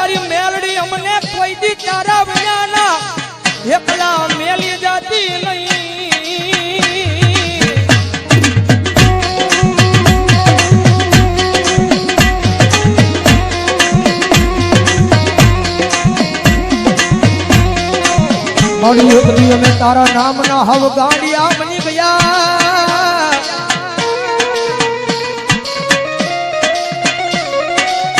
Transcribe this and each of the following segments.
મારી મેલડી અમને કોઈ દી તારા વિનાના એકલા મેલી જાતી નહીં. મારી એક દી અમે તારા નામના હવ ગાંડિયા બની ગયા.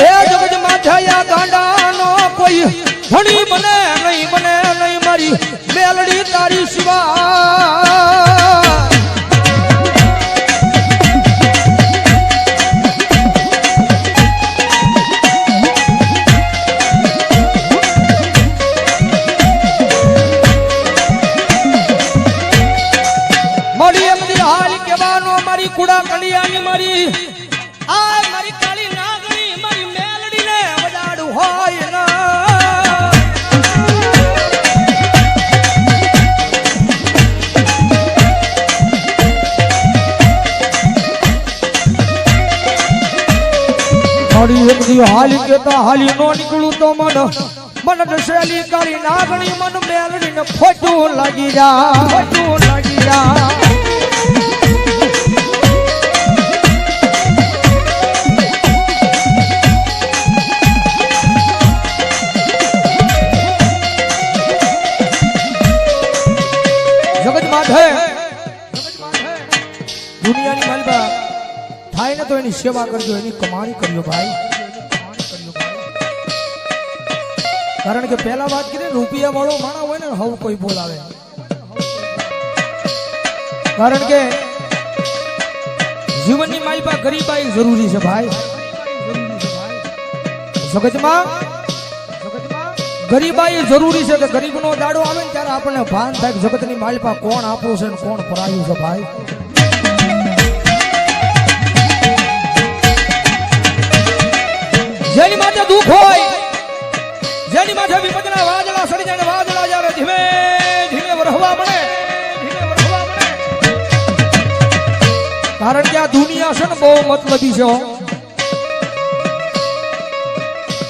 એ જગત માથાયા ગાંડાનો કોઈ ધણી બને નહીં મારી મેલડી તારી સિવા. કુડા કલિયાની મારી આ મારી કાળી નાગણી મારી મેલડી ને વડાડું હોય ના. મારી એક દી હાલી કેતા હાલી નો નીકળું તો મન દશેલી કાળી નાગણી મન મેલડી ને ખોટું લાગી જા. દુનિયાની માલબા થાય ને તો એની સેવા કરજો, એની કમાણી કરજો ભાઈ. કારણ કે પહેલા વાત કરી રૂપિયા વાળો માણા હોય ને હવ કોઈ બોલાવે. કારણ કે જીવનની માલબા ગરીબાઈ જરૂરી છે ભાઈ. જગતમાં ગરીબાઈ જરૂરી છે. કે ગરીબનો દાડો આવે ને ત્યારે આપણને ભાન થાય કે જગતની માલપા કોણ આપણું છે ને કોણ પરાયું છે ભાઈ. જેની માથે દુઃખ હોય, જેની માથે વિપદના વાદળા સડી જાય, વાદળા જ્યારે ધીમે ધીમે વરહવા મળે, કારણ કે આ દુનિયા છે ને બહુ મતલબી છે.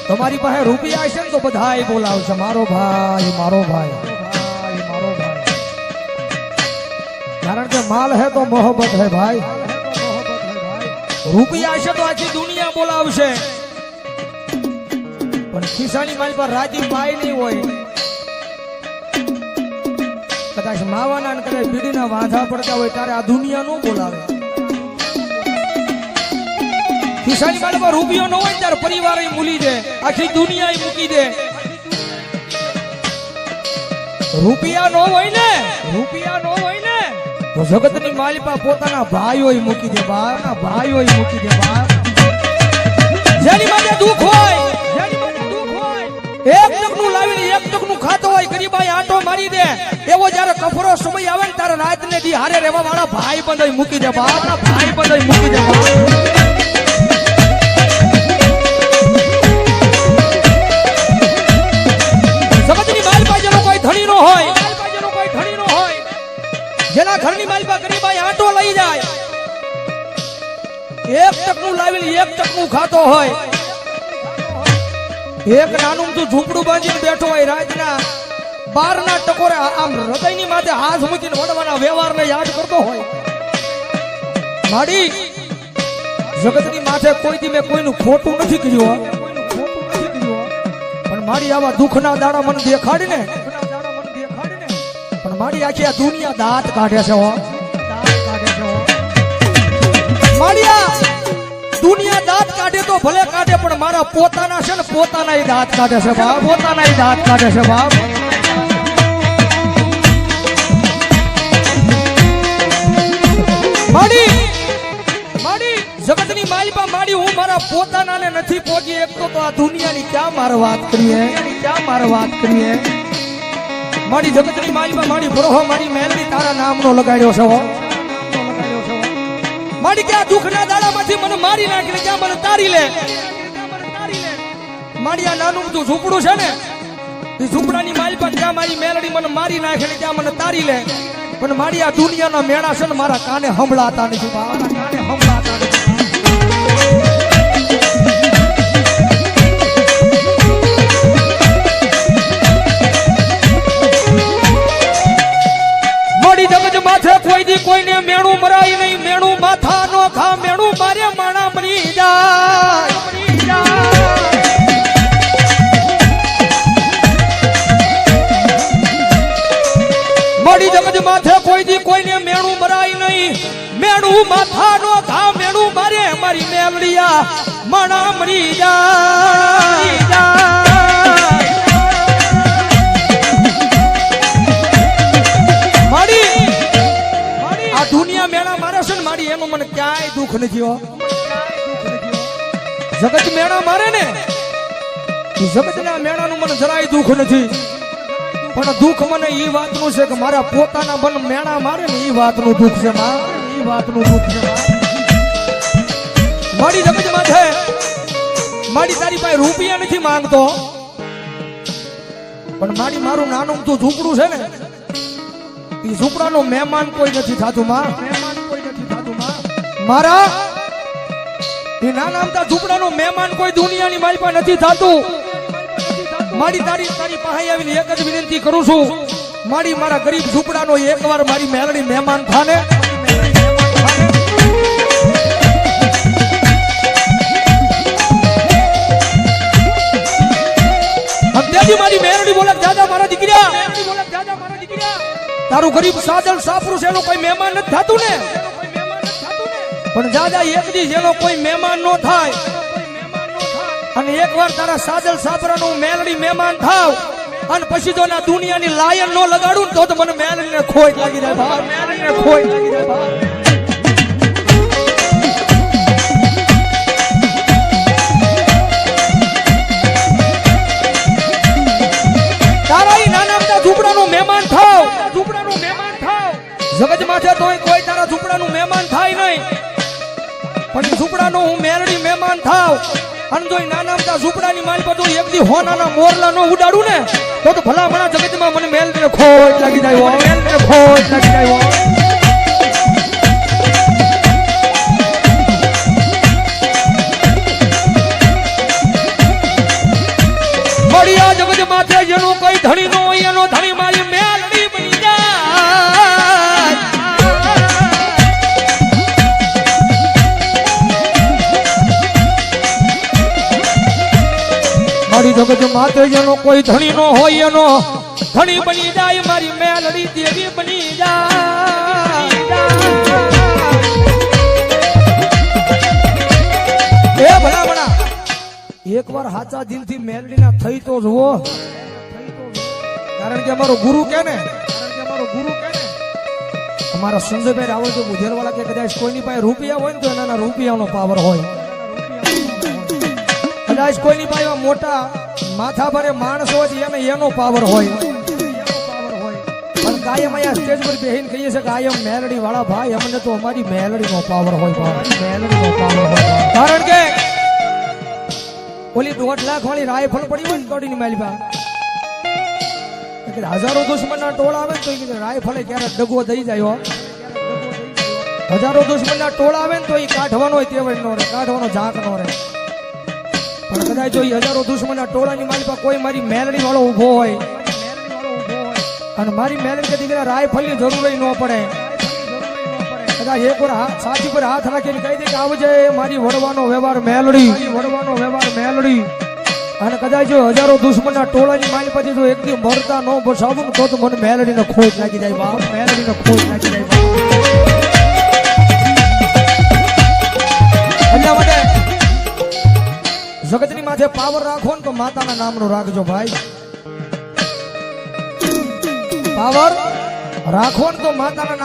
તમારી પાસે રૂપિયા છે ને તો બધાય બોલાવશે મારો ભાઈ મારો ભાઈ મારો ભાઈ. કારણ કે માલ હે તો મોહબ્બત હે ભાઈ. રૂપિયા છે તો આખી દુનિયા બોલાવશે, પણ ખિસ્સાની માલ પર રાજી પાય નહીં હોય. કદાચ માવાના કદાચ બીડીના વાંધા પડતા હોય ત્યારે આ દુનિયા નો બોલાવે. ખિસ્સાની માલ પર રૂપિયો ન હોય ત્યારે પરિવાર મૂલી દે, આખી દુનિયા મૂકી દે. રૂપિયા નો હોય ને તો જગતની માલિપા પોતાના ભાઈઓ મૂકી દે, ભાઈઓ મૂકી દે. જેની માટે દુઃખ હોય, એક ટકનું લાવીને એક ટકનું ખાતો હોય, ગરીબાઈ આંટો મારી દે, એવો જયારે કફરો સમય આવે ને ત્યારે રાત ને દી હારે રહેવા વાળા ભાઈ બંધ મૂકી દે, ભાઈ બંધ મૂકી દે. જગતની માલિપા જેનો કોઈ ધણી નો હોય, જેના ઘરની માલિપા ગરીબાઈ આંટો લઈ જાય, એક ટકનું લાવીને એક ટકનું ખાતો હોય, એક નાનું તું ઝૂંપડું બાંધીને બેઠો હોય, રાતના 12ના ટકોરે આમ હૃદયની માથે હાથ મૂકીને વડવાના વ્યવહારને યાદ કરતો હોય. માડી જગતની માથે કોઈ દી મેં કોઈનું ખોટું નથી કર્યું, પણ મારી આવા દુઃખના દાડા મને દેખાડી ને, પણ મારી આખી આ દુનિયા દાંત કાઢે છે. મારી દુનિયા દાંત કાઢે તો ભલે કાઢે, પણ મારા પોતાના છે ને પોતાના દાંત કાઢે છે બાપ, પોતાના દાંત કાઢે છે બાપ. માડી જગતની માલિપા માડી હું મારા પોતાનાને નથી પહોંચી એકતો તો આ દુનિયાની ક્યાં મારે વાત કરીએ, મારી જગતની માલિપા મારી બરોહો મારી મેલડી તારા નામનો લગાડ્યો છે. મારી ક્યાં દુઃખના દાડામાંથી મને મારી નાખીને ક્યાં મને તારી લે. મારી આ નાનું બધું ઝૂંપડું છે ને, એ ઝૂંપડાની માલિપા ક્યાં મારી મેલડી મને મારી નાખે ને ક્યાં મને તારી લે. પણ મારી આ દુનિયાના મેળા છે ને મારા કાને સંભળાતા નથી, કાને સંભળાતા નથી. જગત માથે કોઈ દી કોઈને મેણું મરાય નહીં, મેણું માથાનો ઘા મેણું મારે મારી મેલડીયા મણા મરી જાય. મારી આ દુનિયા મેણા મારે છે ને મારી એનું મને ક્યાંય દુઃખ નથી હો. જગત મેણા મારે ને જગતના મેણાનું મને જરાય દુઃખ નથી, પણ દુઃખ મને ઈ વાતનું છે કે મારા પોતાના મન મેણા મારે ને ઈ વાતનું દુઃખ છે માં, ઈ વાતનું દુઃખ છે માં. મારી જગત માથે મારી તારી પાસે રૂપિયા નથી માંગતો, પણ મારી મારું નાનું તું ઝૂંપડું છે ને ઈ ઝૂંપડાનો મહેમાન કોઈ નથી થાતું માં, મહેમાન કોઈ નથી થાતું માં. મારા એ નાના અમથા ઝૂંપડાનો મહેમાન કોઈ દુનિયાની મારી પાસે નથી થાતું. મારી તારી પાસે આવીને એક જ વિનંતી કરું છું, મારી મારા ગરીબ ઝૂંપડાનો એકવાર મારી મેલડી મહેમાન થાને. અંતેજી મારી મેલડી બોલે દાદા મારા દીકરા, તારું ગરીબ સાજલ સાફરું છે એનો કોઈ મહેમાન નથી થાતું ને, પણ દાદા એક દી જેનો કોઈ મહેમાન નો થાય અને એકવાર તારા સાજલ સાપરાનું મેલડી મહેમાન થાવ અને પછી જો ના દુનિયાની લાયન નો લગાડું તો મને મેલડીને ખોટ લાગી જાય ભાઈ, મેલડીને ખોટ લાગી જાય ભાઈ. તારા ઈ નાના મોટા ઝૂંપડાનું મહેમાન થાવ, ઝૂંપડાનું મહેમાન થાવ. જગત માથે તોય કોઈ તારા ઝૂંપડાનું મહેમાન થાય નહીં, પણ ઝૂંપડાનો હું મેલડી મહેમાન થાવ અને જો નાના મોટા ઝૂંપડાની માલ પર એક દી હોનાના મોરલા નો ઉડાડું ને તો ભલા ભલા જગતમાં મને મેલડીને ખોટ લાગી જાય, મેલડીને ખોટ લાગી જાય. મળ્યા જગત માથે જેનો કોઈ ધણી નો હોય એનો ધણી મારી મેલડી બની જાય. મારી જગત માથે જેનો કોઈ ધણી નો હોય એનો ધણી બની જાય, મારી મેલડી દેવી બની જાય. એ ભલા ભલા એકવાર સાચા દિલથી મેલડીના થઈ તો જુઓ, કારણ કે અમારો ગુરુ કે ને, અમારા સંજયભાઈ રાવળ તો બુધેલવાળા કે કદાચ કોઈની પાસે રૂપિયા હોય ને તો એના રૂપિયાનો પાવર હોય, કદાચ કોઈની પાસે મોટા માથા ભરે માણસ હોય એને એનો પાવર હોય. પણ કાયમ અહીંયા સ્ટેજ પર બેહીને કહીએ છે કાયમ મેલડી વાળા ભાઈ અમને તો અમારી મેલડીનો પાવર હોય, મેલડીનો પાવર હોય. કારણ કે ઓલી 1.5 લાખ વાળી રાયફળ પડી હોય ને કડીની માલિકા, હજારો દુશ્મનના ટોળા આવે ને તો રાયફળે ક્યારેક ડગો થઈ જાય. હજારો દુશ્મનના ટોળા આવે ને તો એ કાઢવાનો તેવડ નો રહે, કાઢવાનો ઝાંક નો રહે. પણ કદાચ જો હજારો દુશ્મનના ટોળાની માલિકા કોઈ મારી મેલડી વાળો ઉભો હોય અને મારી મેલડી કે દીકરા રાયફળની જરૂર ન પડે, કદાચ એક વાર સાચી પર હાથ રાખીને કહી દે કે આવજે મારી વડવાનો વ્યવહાર મેલડી, વડવાનો વ્યવહાર મેલડી. અને કદાચ જો હજારો દુશ્મનના ટોળાની માલ પછી જો એકદી મરતા ન બસાવું તો મને મેલડીને ખોટ લાગી જાય બાપ, મેલડીને ખોટ લાગી જાય બાપ. એટલા માટે જગતની માથે પાવર રાખો ને તો માતાના નામનો રાખજો ભાઈ, પાવર રાખો ને તો માતાના